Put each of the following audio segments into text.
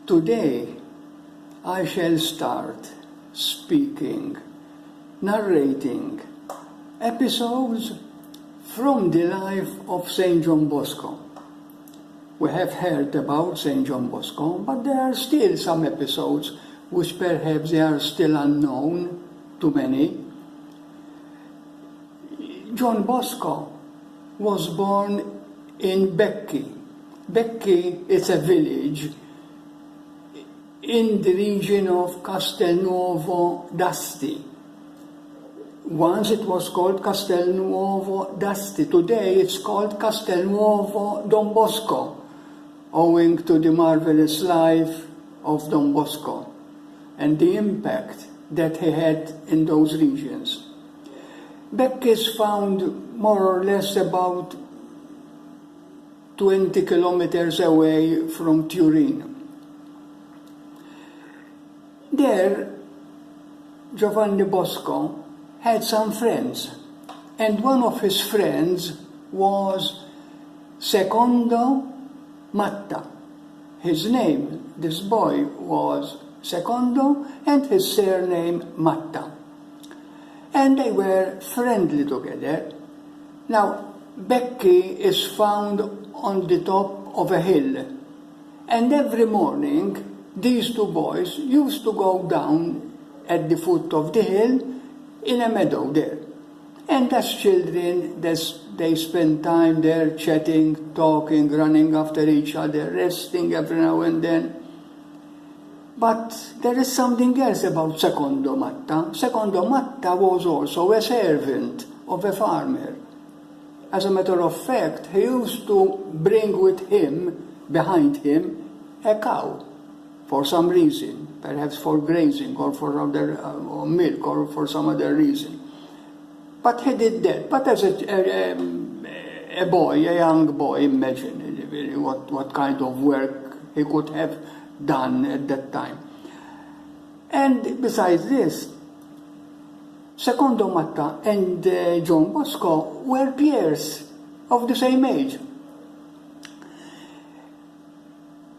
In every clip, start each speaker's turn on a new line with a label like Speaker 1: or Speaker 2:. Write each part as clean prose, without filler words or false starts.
Speaker 1: Today I shall start speaking, narrating episodes from the life of St. John Bosco. We have heard about St. John Bosco, but there are still some episodes which perhaps they are still unknown to many. John Bosco was born in Becchi. Becchi is a village in the region of Castelnuovo d'Asti. Once it was called Castelnuovo d'Asti. Today it's called Castelnuovo Don Bosco, owing to the marvelous life of Don Bosco and the impact that he had in those regions. Becchi is found more or less about 20 kilometers away from Turin. There, Giovanni Bosco had some friends, and one of his friends was Secondo Matta. His name, this boy, was Secondo, and his surname Matta. And they were friendly together. Now, Becchi is found on the top of a hill, and every morning these two boys used to go down at the foot of the hill in a meadow there. And as children, they spent time there chatting, talking, running after each other, resting every now and then. But there is something else about Secondo Matta. Secondo Matta was also a servant of a farmer. As a matter of fact, he used to bring with him, behind him, a cow for some reason, perhaps for grazing or for other or milk or for some other reason. But he did that. But as a boy, a young boy, imagine what kind of work he could have done at that time. And besides this, Secondo Matta and John Bosco were peers of the same age.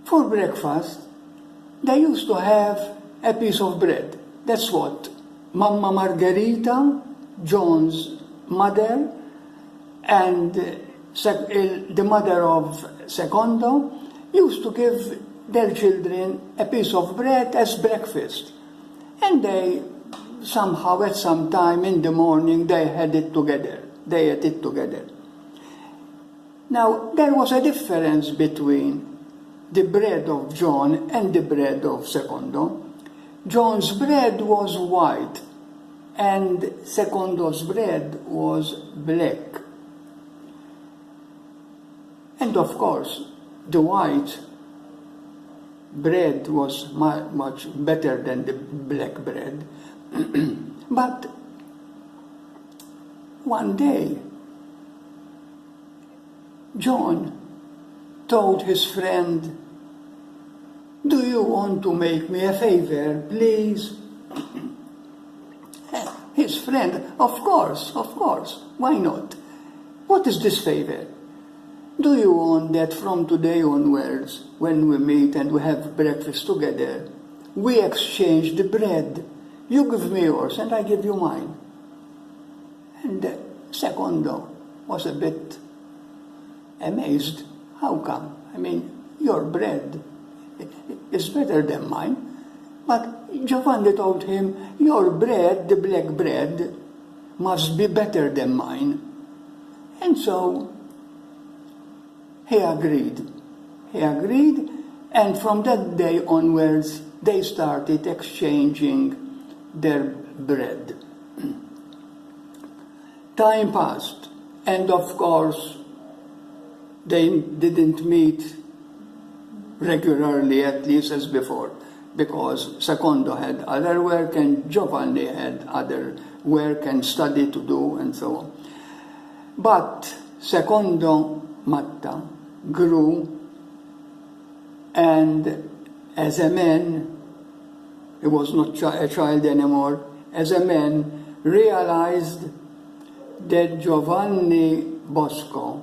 Speaker 1: For breakfast, they used to have a piece of bread. That's what Mamma Margherita, John's mother, and the mother of Secondo used to give their children a piece of bread as breakfast. And they somehow at some time in the morning they had it together. They ate it together. Now there was a difference between the bread of John and the bread of Secondo. John's bread was white and Secondo's bread was black. And of course, the white bread was much better than the black bread. But one day, John told his friend, "Do you want to make me a favor, please?" His friend, of course, why not? "What is this favor? Do you want that from today onwards, when we meet and we have breakfast together, we exchange the bread? You give me yours and I give you mine." And Secondo was a bit amazed. How come? I mean, your bread is better than mine. But Giovanni told him, "Your bread, the black bread, must be better than mine." And so he agreed. And from that day onwards, they started exchanging their bread. Time passed, and of course, they didn't meet regularly, at least as before, because Secondo had other work and Giovanni had other work and study to do and so on. But Secondo Matta grew, and as a man, he was not a child anymore, as a man realized that Giovanni Bosco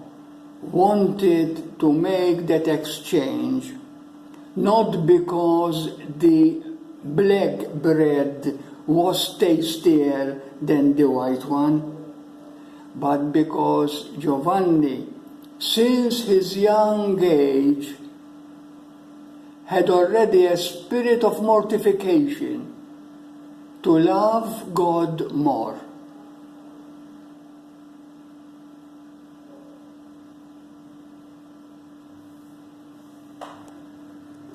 Speaker 1: wanted to make that exchange not because the black bread was tastier than the white one, but because Giovanni, since his young age, had already a spirit of mortification to love God more.